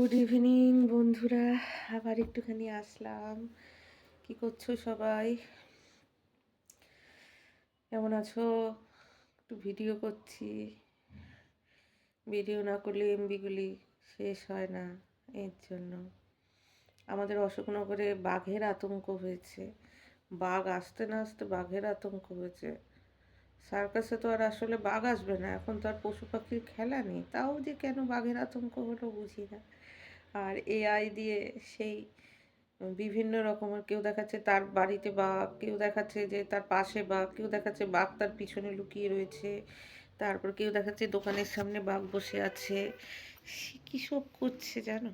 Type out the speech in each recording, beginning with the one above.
Good evening বন্ধুরা, আবার একটুখানি আসলাম। কি করছো সবাই? কেমন আছো? একটু ভিডিও করছি। ভিডিও না করলে এমবিগুলি শেষ হয় না। এর জন্য আমাদের অশোকনগরে বাঘের আতঙ্ক হয়েছে। বাঘ আসতে না আসতে বাঘের আতঙ্ক হয়েছে। সার্কাসে তো আর আসলে বাঘ আসবে না, এখন তো আর পশু পাখির খেলা নেই, তাও যে কেন বাঘের আতঙ্ক হলো বুঝি না। আর এআই দিয়ে সেই বিভিন্ন রকমের, কেউ দেখাচ্ছে তার বাড়িতে বাঘ, কেউ দেখাচ্ছে যে তার পাশে বাঘ, কেউ দেখাচ্ছে বাঘ তার পিছনে লুকিয়ে রয়েছে, তারপর কেউ দেখাচ্ছে দোকানের সামনে বাঘ বসে আছে। সে কী সব করছে জানো,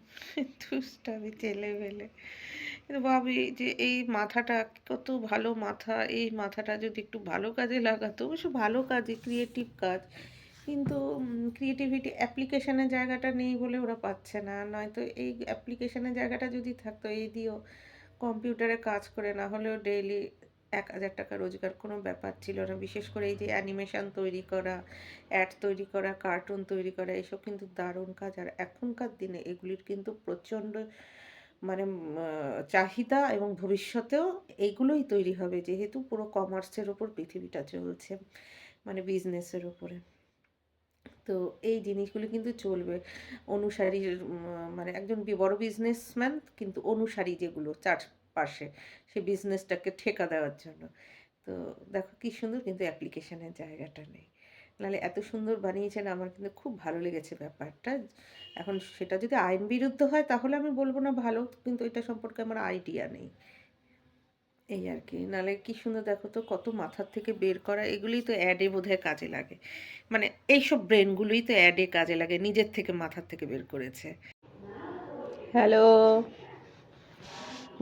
দুষ্টামি ছেলেবেলে। কিন্তু ভাবি যে এই মাথাটা কত ভালো মাথা, এই মাথাটা যদি একটু ভালো কাজে লাগাতো, অবশ্য ভালো কাজে, ক্রিয়েটিভ কাজ, কিন্তু ক্রিয়েটিভিটি অ্যাপ্লিকেশনের জায়গাটা নেই বলে ওরা পাচ্ছে না। নয়তো এই অ্যাপ্লিকেশনের জায়গাটা যদি থাকতো, এই দিয়েও কম্পিউটারে কাজ করে না হলেও ডেইলি 1,000 টাকা রোজগার কোনো ব্যাপার ছিল না। বিশেষ করে এই যে অ্যানিমেশন তৈরি করা, অ্যাড তৈরি করা, কার্টুন তৈরি করা, এসব কিন্তু দারুণ কাজ। আর এখনকার দিনে এগুলির কিন্তু প্রচণ্ড মানে চাহিদা, এবং ভবিষ্যতেও এইগুলোই তৈরি হবে, যেহেতু পুরো কমার্সের ওপর পৃথিবীটা চলছে, মানে বিজনেসের ওপরে। তো এই জিনিসগুলো কিন্তু চলবে। অনুসারী, মানে একজন বড় বিজনেসম্যান কিন্তু অনুসারী যেগুলো চারপাশে, সেই বিজনেসটাকে ঠেকা দেওয়ার জন্য। তো দেখো কি সুন্দর, কিন্তু অ্যাপ্লিকেশনের জায়গাটা নেই। নাহলে এত সুন্দর বানিয়েছেন, আমার কিন্তু খুব ভালো লেগেছে ব্যাপারটা। এখন সেটা যদি আইন বিরুদ্ধ হয় তাহলে আমি বলবো না ভালো, কিন্তু এটা সম্পর্কে আমার আইডিয়া নেই, এই আর কি। নাহলে কি সুন্দর, দেখো তো কত মাথার থেকে বের করা, এগুলোই তো অ্যাডে বোধহয় কাজে লাগে। মানে এইসব ব্রেনগুলোই তো অ্যাডে কাজে লাগে, নিজের থেকে মাথার থেকে বের করেছে। Hello,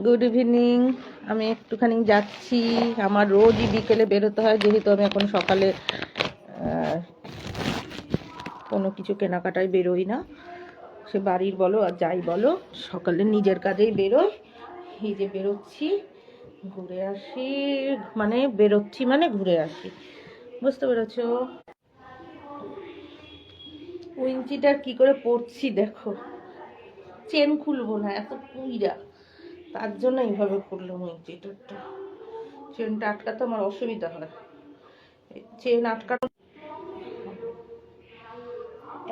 good evening. আমি একটুখানি যাচ্ছি, আমার রোজই বিকেলে বেরোতে হয়, যেহেতু আমি এখন সকালে কোনো কিছু কেনাকাটায় বেরোই না। সে বাড়ির বলো আর যাই বলো, সকালে নিজের কাজেই বেরোই। এই যে বেরোচ্ছি, ঘুরে আসি, মানে বেরোচ্ছি মানে ঘুরে আসি, বুঝতে পেরেছো? উইঞ্চিটা কি করে পরছি দেখো, চেন খুলবো না, এত কুইরা, তার জন্য এইভাবে করলাম। উইঞ্চিটা চেনটা আটকাতে আমার অসুবিধা হয়, চেন আটকানো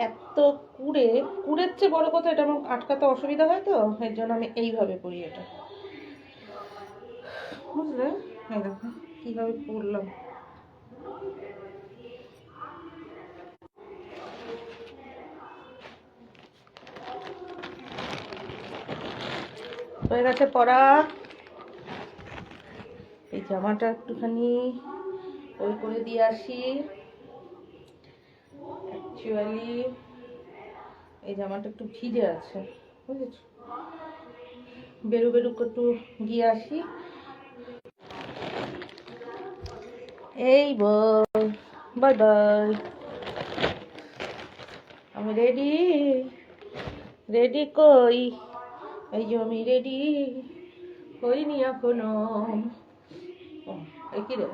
এত কুড়ের চেয়ে বড় কথা, এটা আমার আটকাতে অসুবিধা হয়, তো এর জন্য আমি এইভাবে করি এটা, বুঝলে? এই দেখো কিভাবে করলাম। হয়ে গেছে পরা, এই জামাটা একটুখানি ওই করে দিয়ে আসি। অ্যাকচুয়ালি এই জামাটা একটু ভিজে আছে, বুঝেছো? বেরু একটু গিয়ে আসি। এই বাই বাই, আমি রেডি, রেডি কই, এই যে আমি রেডি হইনি এখনো। এই কি রে,